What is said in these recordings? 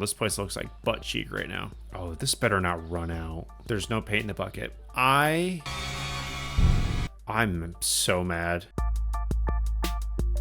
This place looks like butt cheek right now. Oh, this better not run out. There's no paint in the bucket. I'm so mad.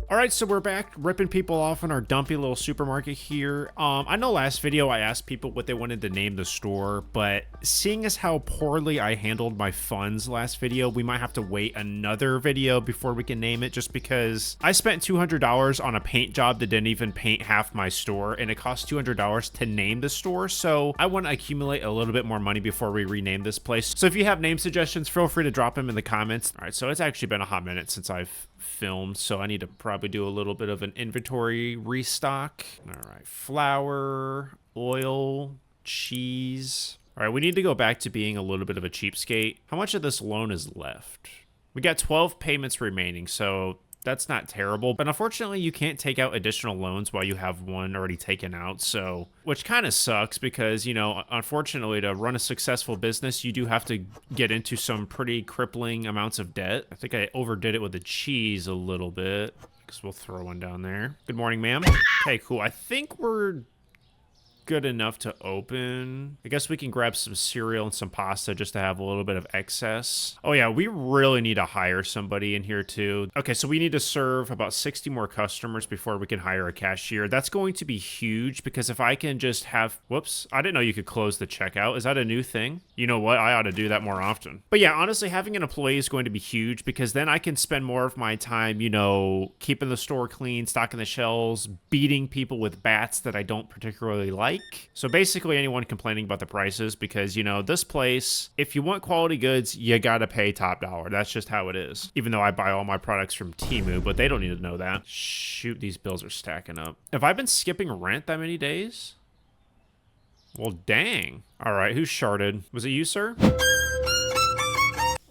All right, so we're back ripping people off in our dumpy little supermarket here. I know last video I asked people what they wanted to name the store, but seeing as how poorly I handled my funds last video, we might have to wait another video before we can name it, just because I spent $200 on a paint job that didn't even paint half my store, and it cost $200 to name the store, so I want to accumulate a little bit more money before we rename this place. So if you have name suggestions, feel free to drop them in the comments. All right, so it's actually been a hot minute since I've filmed, so I need to probably do a little bit of an inventory restock. All right, flour, oil, cheese. All right, we need to go back to being a little bit of a cheapskate. How much of this loan is left? We got 12 payments remaining, so that's not terrible, but unfortunately you can't take out additional loans while you have one already taken out, so which kind of sucks because, you know, unfortunately to run a successful business you do have to get into some pretty crippling amounts of debt. I think I overdid it with the cheese a little bit, because we'll throw one down there. Good morning, ma'am. Okay, cool. I think we're good enough to open. I guess we can grab some cereal and some pasta just to have a little bit of excess. Oh yeah, we really need to hire somebody in here too. Okay, so we need to serve about 60 more customers before we can hire a cashier. That's going to be huge because if I can just have, whoops, I didn't know you could close the checkout. Is that a new thing? You know what? I ought to do that more often. But yeah, honestly, having an employee is going to be huge because then I can spend more of my time, you know, keeping the store clean, stocking the shelves, beating people with bats that I don't particularly like. So basically anyone complaining about the prices, because, you know, this place, if you want quality goods, you gotta pay top dollar. That's just how it is. Even though I buy all my products from Temu, but they don't need to know that. Shoot, these bills are stacking up. Have I been skipping rent that many days? Well, dang. All right, who sharded? Was it you, sir?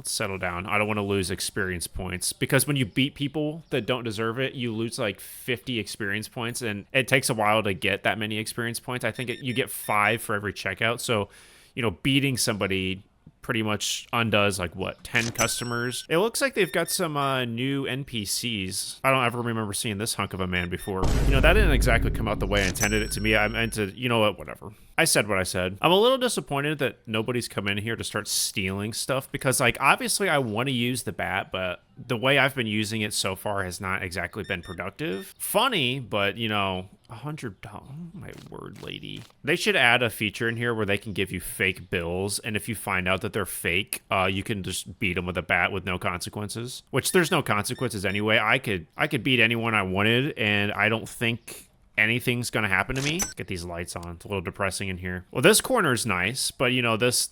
Settle down. I don't want to lose experience points because when you beat people that don't deserve it, you lose like 50 experience points, and it takes a while to get that many experience points. I think you get 5 for every checkout. So, you know, beating somebody pretty much undoes like what, 10 customers. It looks like they've got some new NPCs. I don't ever remember seeing this hunk of a man before. You know, that didn't exactly come out the way I intended it to be. I meant to, you know what, whatever. I said what I said. I'm a little disappointed that nobody's come in here to start stealing stuff because, like, obviously I want to use the bat, but the way I've been using it so far has not exactly been productive. Funny, but, you know, $100. Oh, my word, lady. They should add a feature in here where they can give you fake bills, and if you find out that they're fake, you can just beat them with a bat with no consequences. Which there's no consequences anyway. I could beat anyone I wanted, and I don't think anything's gonna happen to me. Get these lights on. It's a little depressing in here. Well, this corner's nice, but you know, this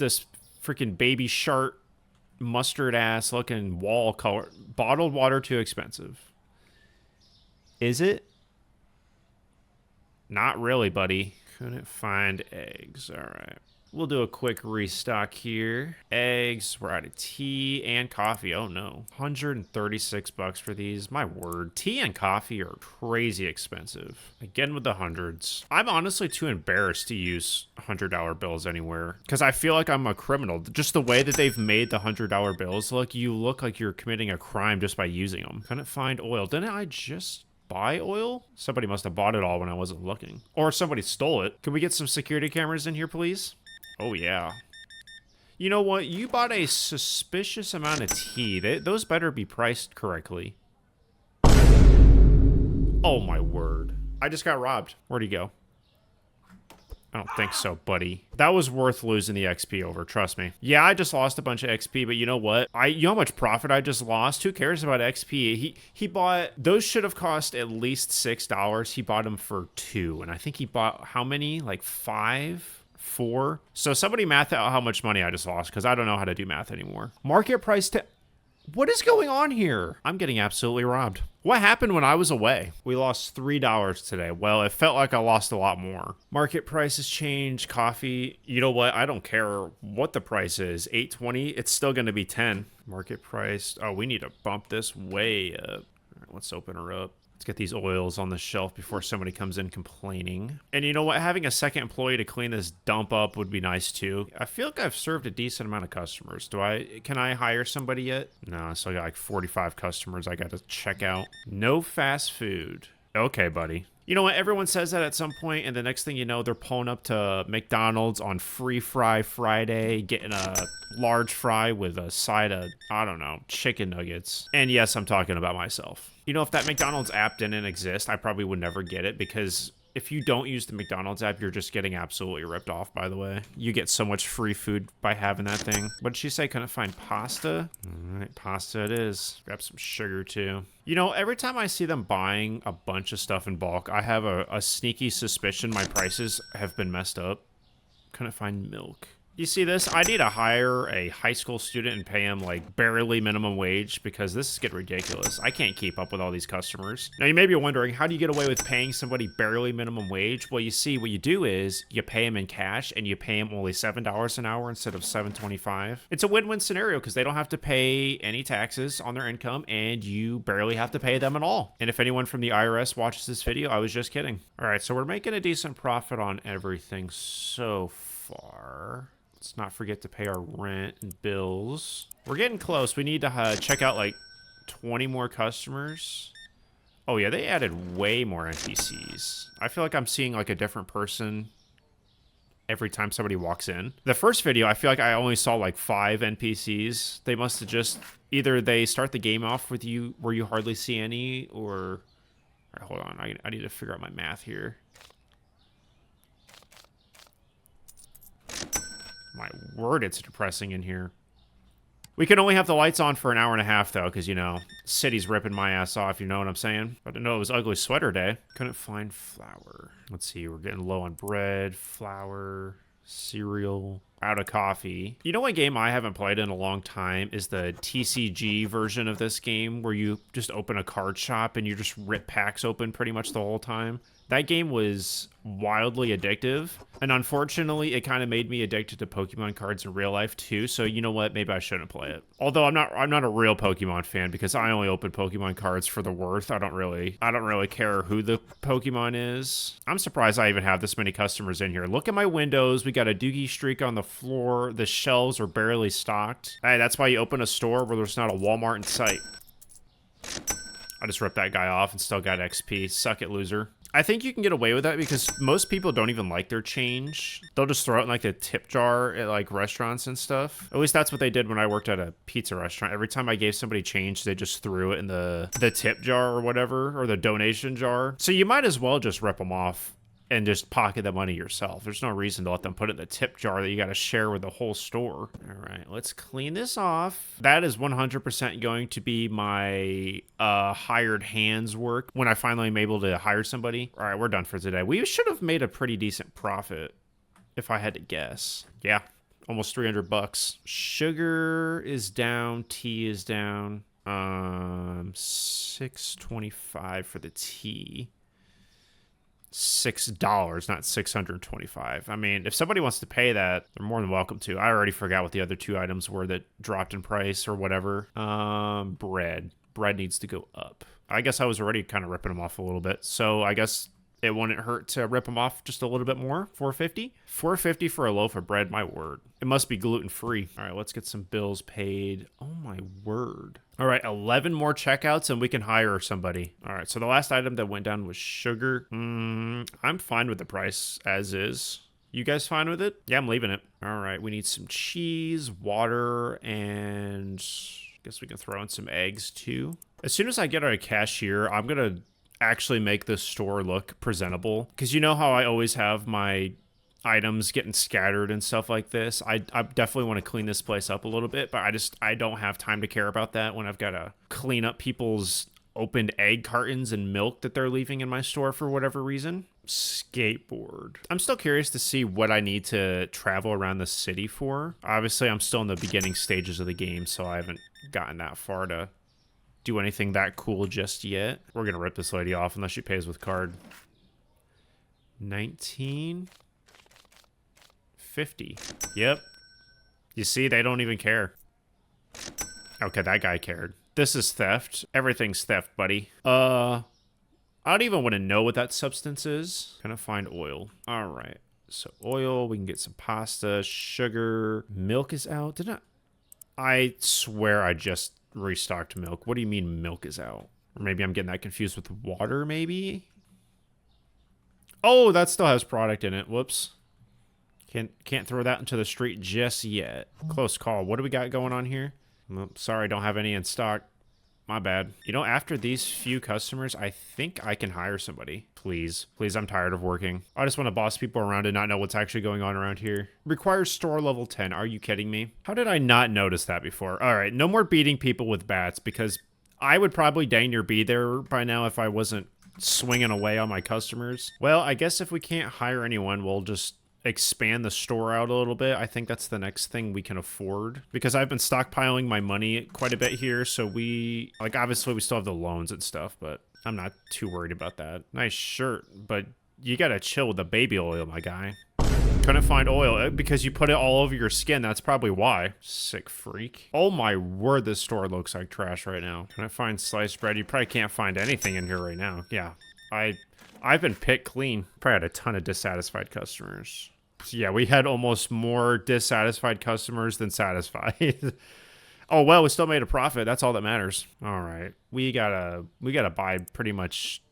freaking baby shark mustard ass looking wall color. Bottled water too expensive. Is it? Not really, buddy. Couldn't find eggs. All right. We'll do a quick restock here. Eggs, we're out of tea and coffee. Oh no, 136 bucks for these. My word, tea and coffee are crazy expensive. Again with the hundreds. I'm honestly too embarrassed to use $100 bills anywhere because I feel like I'm a criminal. Just the way that they've made the $100 bills look, you look like you're committing a crime just by using them. Couldn't find oil. Didn't I just buy oil? Somebody must have bought it all when I wasn't looking. Or somebody stole it. Can we get some security cameras in here, please? Oh, yeah. You know what? You bought a suspicious amount of tea. Those better be priced correctly. Oh, my word. I just got robbed. Where'd he go? I don't think so, buddy. That was worth losing the XP over, trust me. Yeah, I just lost a bunch of XP, but you know what? You know how much profit I just lost? Who cares about XP? He bought, those should have cost at least $6. He bought them for $2, and I think he bought how many? Like 5? 4. So somebody math out how much money I just lost because I don't know how to do math anymore. Market price to... What is going on here? I'm getting absolutely robbed. What happened when I was away? We lost $3 today. Well, it felt like I lost a lot more. Market prices change. Coffee. You know what? I don't care what the price is. $8.20. It's still going to be 10. Market price. Oh, we need to bump this way up. All right, let's open her up. Let's get these oils on the shelf before somebody comes in complaining. And you know what? Having a second employee to clean this dump up would be nice too. I feel like I've served a decent amount of customers. Can I hire somebody yet? No, I still got like 45 customers I got to check out. No fast food. Okay, buddy. You know what? Everyone says that at some point, and the next thing you know, they're pulling up to McDonald's on Free Fry Friday, getting a large fry with a side of, I don't know, chicken nuggets. And yes, I'm talking about myself. You know, if that McDonald's app didn't exist, I probably would never get it, because if you don't use the McDonald's app, you're just getting absolutely ripped off, by the way. You get so much free food by having that thing. What did she say? Couldn't find pasta? All right, pasta it is. Grab some sugar, too. You know, every time I see them buying a bunch of stuff in bulk, I have a sneaky suspicion my prices have been messed up. Couldn't find milk. You see this? I need to hire a high school student and pay him like barely minimum wage, because this is getting ridiculous. I can't keep up with all these customers. Now you may be wondering, how do you get away with paying somebody barely minimum wage? Well, you see, what you do is you pay them in cash, and you pay them only $7 an hour instead of $7.25. It's a win-win scenario, because they don't have to pay any taxes on their income, and you barely have to pay them at all. And if anyone from the IRS watches this video, I was just kidding. All right, so we're making a decent profit on everything so far. Let's not forget to pay our rent and bills. We're getting close. We need to check out like 20 more customers. Oh yeah, they added way more NPCs. I feel like I'm seeing like a different person every time somebody walks in. The first video, I feel like I only saw like 5 NPCs. They must have just, either they start the game off with you where you hardly see any, or... All right, hold on, I need to figure out my math here. My word, it's depressing in here. We can only have the lights on for an hour and a half, though, because, you know, city's ripping my ass off, you know what I'm saying? I didn't know it was ugly sweater day. Couldn't find flour. Let's see, we're getting low on bread, flour, cereal, out of coffee. You know what game I haven't played in a long time is the TCG version of this game, where you just open a card shop and you just rip packs open pretty much the whole time. That game was wildly addictive, and unfortunately, it kind of made me addicted to Pokemon cards in real life too. So you know what? Maybe I shouldn't play it. Although I'm not a real Pokemon fan, because I only open Pokemon cards for the worth. I don't really care who the Pokemon is. I'm surprised I even have this many customers in here. Look at my windows. We got a Doogie streak on the floor. The shelves are barely stocked. Hey, that's why you open a store where there's not a Walmart in sight. I just ripped that guy off and still got XP. Suck it, loser. I think you can get away with that because most people don't even like their change. They'll just throw it in like the tip jar at like restaurants and stuff. At least that's what they did when I worked at a pizza restaurant. Every time I gave somebody change, they just threw it in the tip jar or whatever, or the donation jar. So you might as well just rip them off and just pocket the money yourself. There's no reason to let them put it in the tip jar that you got to share with the whole store. All right, let's clean this off. That is 100% going to be my hired hands work when I finally am able to hire somebody. All right, we're done for today. We should have made a pretty decent profit if I had to guess. Yeah, almost 300 bucks. Sugar is down, tea is down. $6.25 for the tea. $6, not $625. I mean, if somebody wants to pay that, they're more than welcome to. I already forgot what the other 2 items were that dropped in price or whatever. Bread. Bread needs to go up. I guess I was already kind of ripping them off a little bit, so I guess it wouldn't hurt to rip them off just a little bit more. $4.50? $4.50 for a loaf of bread, my word. It must be gluten-free. All right, let's get some bills paid. Oh my word. All right, 11 more checkouts and we can hire somebody. All right, so the last item that went down was sugar. I'm fine with the price as is. You guys fine with it? Yeah, I'm leaving it. All right, we need some cheese, water, and I guess we can throw in some eggs too. As soon as I get our cashier, I'm gonna actually make this store look presentable, because you know how I always have my items getting scattered and stuff like this. I definitely want to clean this place up a little bit, but I don't have time to care about that when I've got to clean up people's opened egg cartons and milk that they're leaving in my store for whatever reason. Skateboard. I'm still curious to see what I need to travel around the city for. Obviously, I'm still in the beginning stages of the game, so I haven't gotten that far to do anything that cool just yet. We're gonna rip this lady off unless she pays with card. 19.50. Yep. You see, they don't even care. Okay, that guy cared. This is theft. Everything's theft, buddy. I don't even want to know what that substance is. Gonna find oil. All right. So oil, we can get some pasta, sugar. Milk is out. I swear I just restocked milk. What do you mean milk is out? Or maybe I'm getting that confused with water, maybe? Oh, that still has product in it. Whoops. Can't throw that into the street just yet. Close call. What do we got going on here? Well, sorry, don't have any in stock. My bad. You know, after these few customers, I think I can hire somebody. Please. Please, I'm tired of working. I just want to boss people around and not know what's actually going on around here. Requires store level 10. Are you kidding me? How did I not notice that before? All right, no more beating people with bats because I would probably dang near be there by now if I wasn't swinging away on my customers. Well, I guess if we can't hire anyone, we'll just expand the store out a little bit. I think that's the next thing we can afford because I've been stockpiling my money quite a bit here. So we, like, obviously we still have the loans and stuff, but I'm not too worried about that. Nice shirt, but you gotta chill with the baby oil, my guy. Couldn't find oil because you put it all over your skin. That's probably why. Sick freak. Oh my word, this store looks like trash right now. Can I find sliced bread? You probably can't find anything in here right now. Yeah, I've been picked clean. Probably had a ton of dissatisfied customers. So yeah, we had almost more dissatisfied customers than satisfied. Oh well, we still made a profit. That's all that matters. All right, we gotta buy pretty much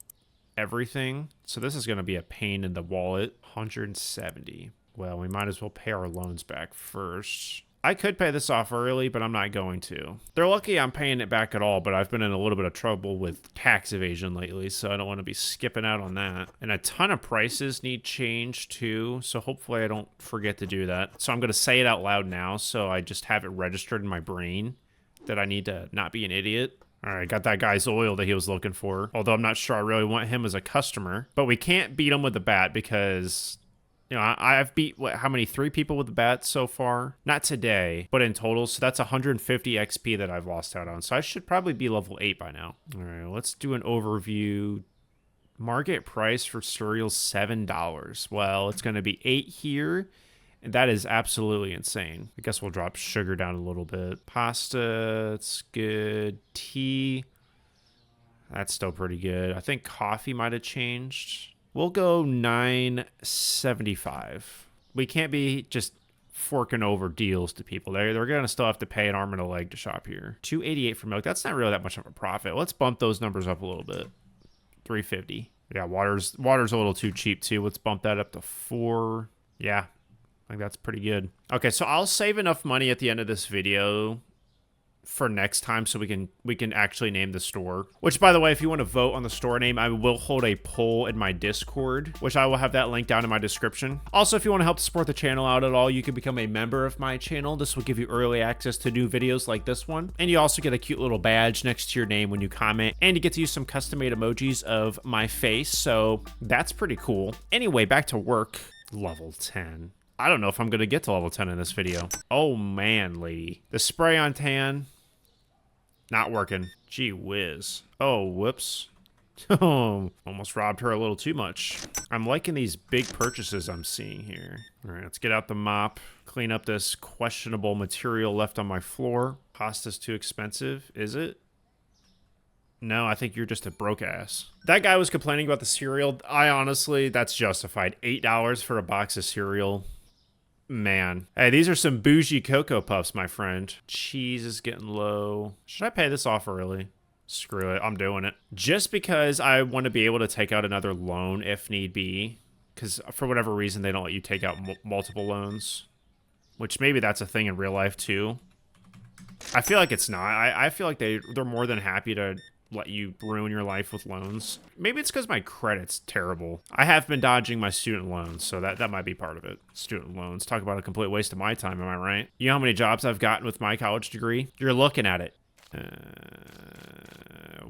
everything. So this is gonna be a pain in the wallet. 170. Well, we might as well pay our loans back first. I could pay this off early, but I'm not going to. They're lucky I'm paying it back at all, but I've been in a little bit of trouble with tax evasion lately, so I don't want to be skipping out on that. And a ton of prices need change too, so hopefully I don't forget to do that. So I'm going to say it out loud now, so I just have it registered in my brain that I need to not be an idiot. All right, got that guy's oil that he was looking for, although I'm not sure I really want him as a customer. But we can't beat him with the bat because... You know, I've beat, how many? 3 people with the bat so far? Not today, but in total. So that's 150 XP that I've lost out on. So I should probably be level 8 by now. All right, let's do an overview. Market price for cereal, $7. Well, it's going to be 8 here. And that is absolutely insane. I guess we'll drop sugar down a little bit. Pasta, it's good. Tea, that's still pretty good. I think coffee might have changed. We'll go $9.75. We can't be just forking over deals to people. They're going to still have to pay an arm and a leg to shop here. $2.88 for milk. That's not really that much of a profit. Let's bump those numbers up a little bit. $3.50. Yeah, water's a little too cheap too. Let's bump that up to $4. Yeah, I think that's pretty good. Okay, so I'll save enough money at the end of this video for next time so we can actually name the store. Which, by the way, if you want to vote on the store name, I will hold a poll in my Discord, which I will have that link down in my description. Also, if you want to help support the channel out at all, you can become a member of my channel. This will give you early access to new videos like this one. And you also get a cute little badge next to your name when you comment. And you get to use some custom-made emojis of my face. So that's pretty cool. Anyway, back to work. Level 10. I don't know if I'm going to get to level 10 in this video. Oh man, lady. The spray on tan, not working. Gee whiz. Oh, whoops. Oh, almost robbed her a little too much. I'm liking these big purchases I'm seeing here. All right, let's get out the mop. Clean up this questionable material left on my floor. Pasta's too expensive, is it? No, I think you're just a broke ass. That guy was complaining about the cereal. I honestly, that's justified. $8 for a box of cereal. Man. Hey, these are some bougie Cocoa Puffs, my friend. Cheese is getting low. Should I pay this off early? Screw it. I'm doing it. Just because I want to be able to take out another loan if need be. Because for whatever reason, they don't let you take out multiple loans. Which maybe that's a thing in real life, too. I feel like it's not. I feel like they're more than happy to let you ruin your life with loans. Maybe it's because my credit's terrible. I have been dodging my student loans, so that might be part of it. Student loans. Talk about a complete waste of my time, am I right? You know how many jobs I've gotten with my college degree? You're looking at it.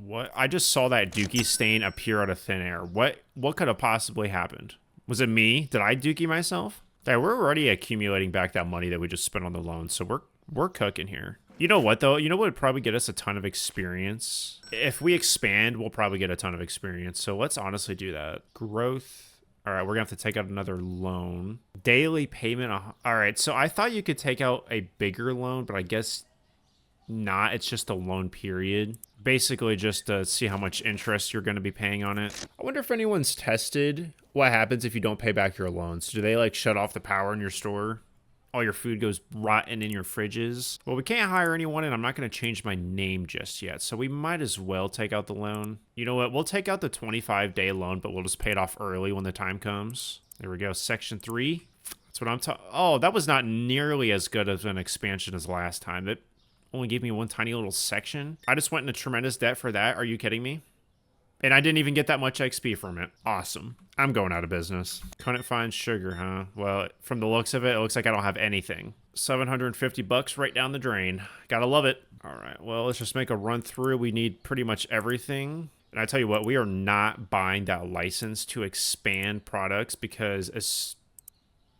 What? I just saw that Dookie stain appear out of thin air. What could have possibly happened? Was it me? Did I Dookie myself? Hey, we're already accumulating back that money that we just spent on the loan, so we're cooking here. You know what, though? You know what would probably get us a ton of experience? If we expand, we'll probably get a ton of experience. So let's honestly do that. Growth. All right, we're going to have to take out another loan. Daily payment. All right, so I thought you could take out a bigger loan, but I guess not. It's just a loan period. Basically just to see how much interest you're going to be paying on it. I wonder if anyone's tested what happens if you don't pay back your loans. Do they, like, shut off the power in your store? all your food goes rotten in your fridges. Well, we can't hire anyone, and I'm not going to change my name just yet, so we might as well take out the loan. You know what? We'll take out the 25-day loan, but we'll just pay it off early when the time comes. There we go. Section 3. That's what I'm talking. Oh, that was not nearly as good of an expansion as last time. It only gave me one tiny little section. I just went into tremendous debt for that. Are you kidding me? And I didn't even get that much XP from it. Awesome. I'm going out of business. Couldn't find sugar, huh? Well, from the looks of it, it looks like I don't have anything. 750 bucks right down the drain. Gotta love it. All right, well, let's just make a run through. We need pretty much everything. And I tell you what, we are not buying that license to expand products because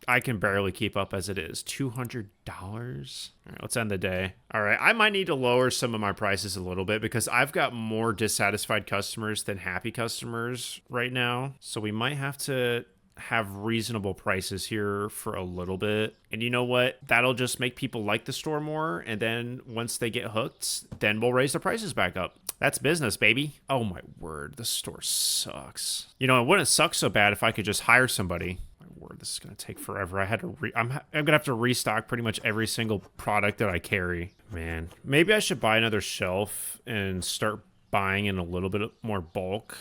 I can barely keep up as it is. $200? All right, let's end the day. All right, I might need to lower some of my prices a little bit because I've got more dissatisfied customers than happy customers right now. So we might have to have reasonable prices here for a little bit. And you know what? That'll just make people like the store more. And then once they get hooked, then we'll raise the prices back up. That's business, baby. Oh my word, the store sucks. You know, it wouldn't suck so bad if I could just hire somebody. Word, this is gonna take forever. I'm gonna have to restock pretty much every single product that I carry. Man, maybe I should buy another shelf and start buying in a little bit more bulk.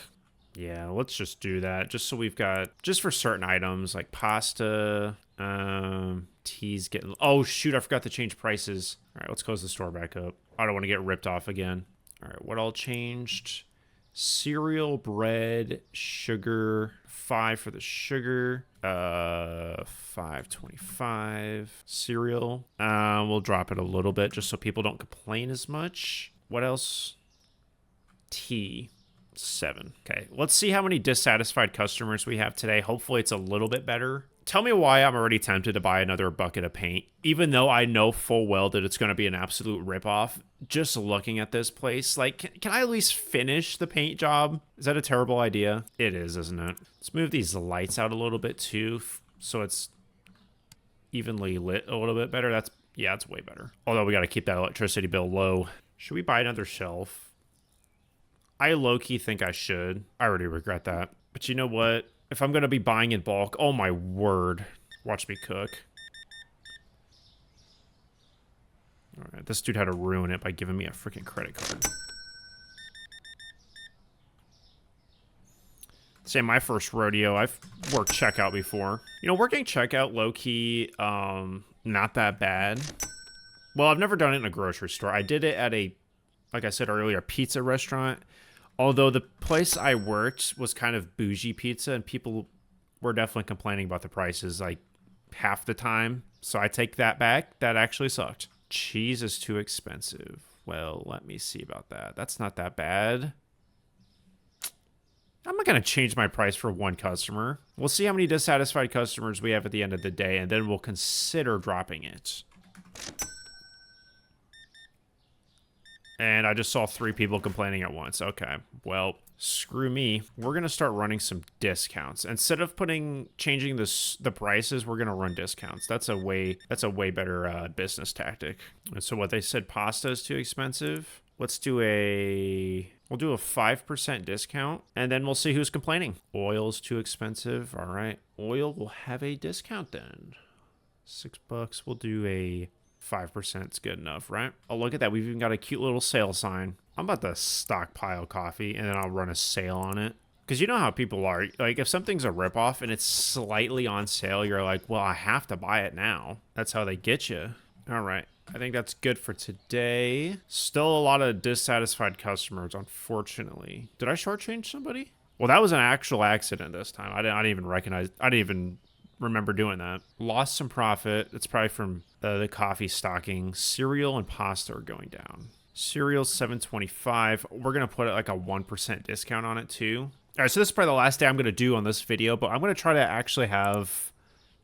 Yeah, let's just do that. Just so we've got, just for certain items like pasta, tea's getting, oh shoot, I forgot to change prices. All right, let's close the store back up. I don't want to get ripped off again. All right, what all changed? Cereal, bread, sugar, 5 for the sugar, 5.25 cereal. We'll drop it a little bit just so people don't complain as much. What else? Tea, 7. Okay, let's see how many dissatisfied customers we have today. Hopefully it's a little bit better. Tell me why I'm already tempted to buy another bucket of paint, even though I know full well that it's going to be an absolute ripoff. Just looking at this place, like, can I at least finish the paint job? Is that a terrible idea? It is, isn't it? Let's move these lights out a little bit too, so it's evenly lit a little bit better. Yeah, it's way better. Although we got to keep that electricity bill low. Should we buy another shelf? I low-key think I should. I already regret that. But you know what? If I'm going to be buying in bulk, oh my word. Watch me cook. All right, this dude had to ruin it by giving me a freaking credit card. Say my first rodeo, I've worked checkout before. You know, working checkout low-key, not that bad. Well, I've never done it in a grocery store. I did it at a, like I said earlier, a pizza restaurant. Although the place I worked was kind of bougie pizza, and people were definitely complaining about the prices like half the time. So I take that back. That actually sucked. Cheese is too expensive. Well, let me see about that. That's not that bad. I'm not going to change my price for one customer. We'll see how many dissatisfied customers we have at the end of the day, and then we'll consider dropping it. And I just saw 3 people complaining at once. Okay, well, screw me. We're going to start running some discounts. Instead of changing the prices, we're going to run discounts. That's a way better business tactic. And so what they said, pasta is too expensive. Let's do we'll do a 5% discount, and then we'll see who's complaining. Oil's too expensive. All right, oil will have a discount then. $6. We'll do a 5% is good enough, right? Oh, look at that. We've even got a cute little sale sign. I'm about to stockpile coffee, and then I'll run a sale on it. Because you know how people are. Like, if something's a ripoff and it's slightly on sale, you're like, well, I have to buy it now. That's how they get you. All right. I think that's good for today. Still a lot of dissatisfied customers, unfortunately. Did I shortchange somebody? Well, that was an actual accident this time. I didn't even remember doing that. Lost some profit. It's probably from the coffee stocking. Cereal and pasta are going down. Cereal's $7.25. We're going to put like a 1% discount on it too. All right, so this is probably the last day I'm going to do on this video, but I'm going to try to actually have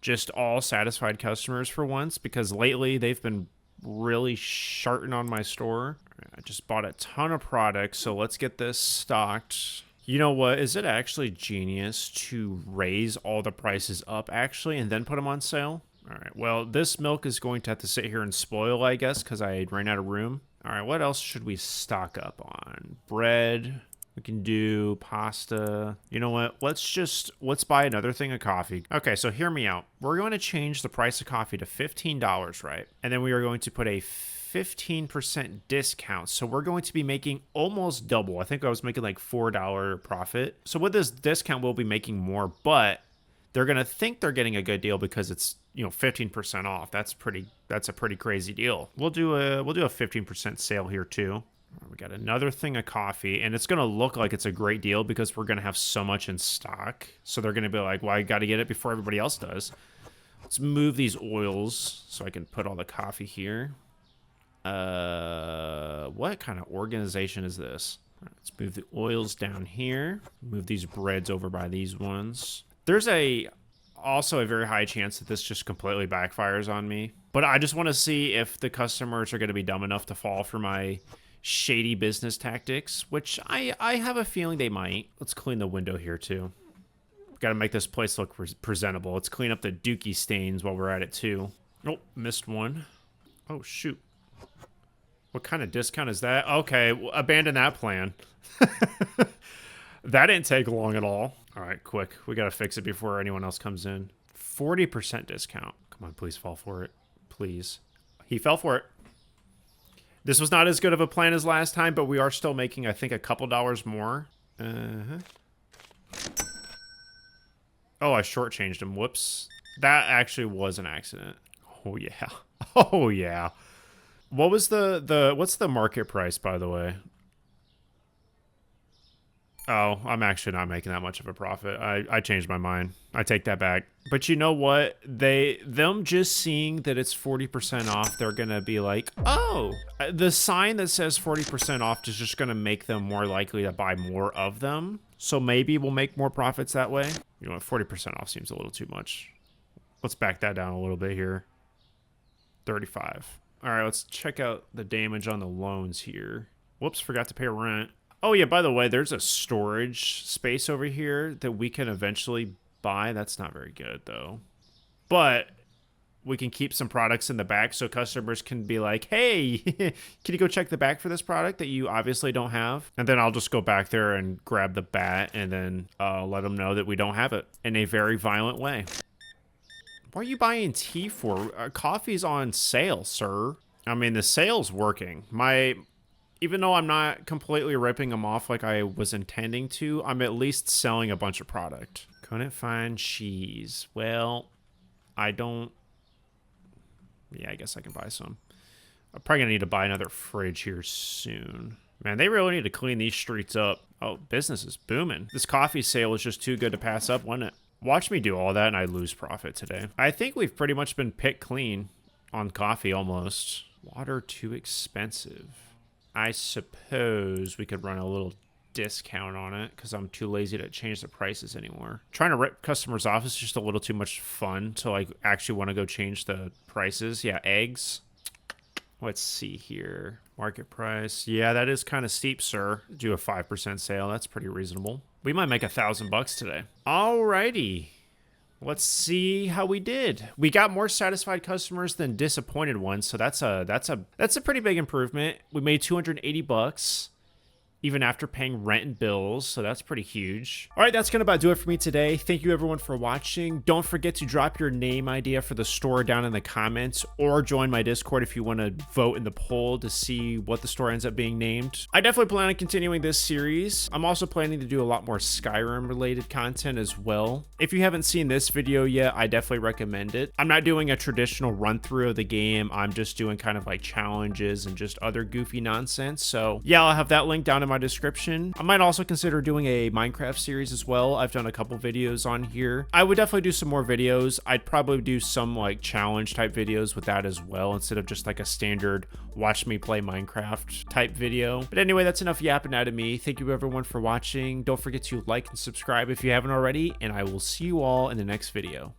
just all satisfied customers for once, because lately they've been really sharting on my store. I just bought a ton of products, so let's get this stocked. You know what? Is it actually genius to raise all the prices up, actually, and then put them on sale? All right, well, this milk is going to have to sit here and spoil, I guess, because I ran out of room. All right, what else should we stock up on? Bread. We can do pasta. You know what? Let's buy another thing of coffee. Okay, so hear me out. We're going to change the price of coffee to $15, right? And then we are going to put a 15% discount. So we're going to be making almost double. I think I was making like $4 profit. So with this discount, we'll be making more, but they're going to think they're getting a good deal because it's, 15% off. That's a pretty crazy deal. We'll do a 15% sale here too. We got another thing of coffee, and it's going to look like it's a great deal because we're going to have so much in stock. So they're going to be like, well, I got to get it before everybody else does. Let's move these oils so I can put all the coffee here. What kind of organization is this? All right, let's move the oils down here. Move these breads over by these ones. There's also a very high chance that this just completely backfires on me. But I just want to see if the customers are going to be dumb enough to fall for my shady business tactics, which I have a feeling they might. Let's clean the window here too. Got to make this place look presentable. Let's clean up the dookie stains while we're at it too. Oh, missed one. Oh, shoot. What kind of discount is that? Okay, abandon that plan. That didn't take long at all. All right, quick. We got to fix it before anyone else comes in. 40% discount. Come on, please fall for it. Please. He fell for it. This was not as good of a plan as last time, but we are still making, I think, a couple dollars more. Oh, I shortchanged him. Whoops. That actually was an accident. Oh, yeah. Oh, yeah. What was what's the market price, by the way? Oh, I'm actually not making that much of a profit. I changed my mind. I take that back. But you know what? Them just seeing that it's 40% off, they're going to be like, oh, the sign that says 40% off is just going to make them more likely to buy more of them. So maybe we'll make more profits that way. You know what? 40% off seems a little too much. Let's back that down a little bit here. 35. All right, let's check out the damage on the loans here. Whoops, forgot to pay rent. Oh, yeah, by the way, there's a storage space over here that we can eventually buy. That's not very good, though. But we can keep some products in the back so customers can be like, hey, can you go check the back for this product that you obviously don't have? And then I'll just go back there and grab the bat and then let them know that we don't have it in a very violent way. What are you buying tea for? Coffee's on sale, sir. I mean, the sale's working. Even though I'm not completely ripping them off like I was intending to, I'm at least selling a bunch of product. Couldn't find cheese. Well, I don't... Yeah, I guess I can buy some. I'm probably gonna need to buy another fridge here soon. Man, they really need to clean these streets up. Oh, business is booming. This coffee sale was just too good to pass up, wasn't it? Watch me do all that and I lose profit today. I think we've pretty much been picked clean on coffee almost. Water too expensive. I suppose we could run a little discount on it because I'm too lazy to change the prices anymore. Trying to rip customers off is just a little too much fun to like actually want to go change the prices. Yeah, eggs. Let's see here. Market price. Yeah, that is kind of steep, sir. Do a 5% sale. That's pretty reasonable. We might make $1,000 today. Alrighty. Let's see how we did. We got more satisfied customers than disappointed ones, so that's a pretty big improvement. We made $280 even after paying rent and bills, so that's pretty huge. All right, that's gonna about do it for me today. Thank you everyone for watching. Don't forget to drop your name idea for the store down in the comments, or join my Discord if you want to vote in the poll to see what the store ends up being named. I definitely plan on continuing this series. I'm also planning to do a lot more Skyrim related content as well. If you haven't seen this video yet, I definitely recommend it. I'm not doing a traditional run through of the game. I'm just doing kind of like challenges and just other goofy nonsense. So yeah, I'll have that link down in my description. I might also consider doing a Minecraft series as well. I've done a couple videos on here. I would definitely do some more videos. I'd probably do some like challenge type videos with that as well, instead of just like a standard watch me play Minecraft type video. But anyway, that's enough yapping out of me. Thank you everyone for watching. Don't forget to like and subscribe if you haven't already, and I will see you all in the next video.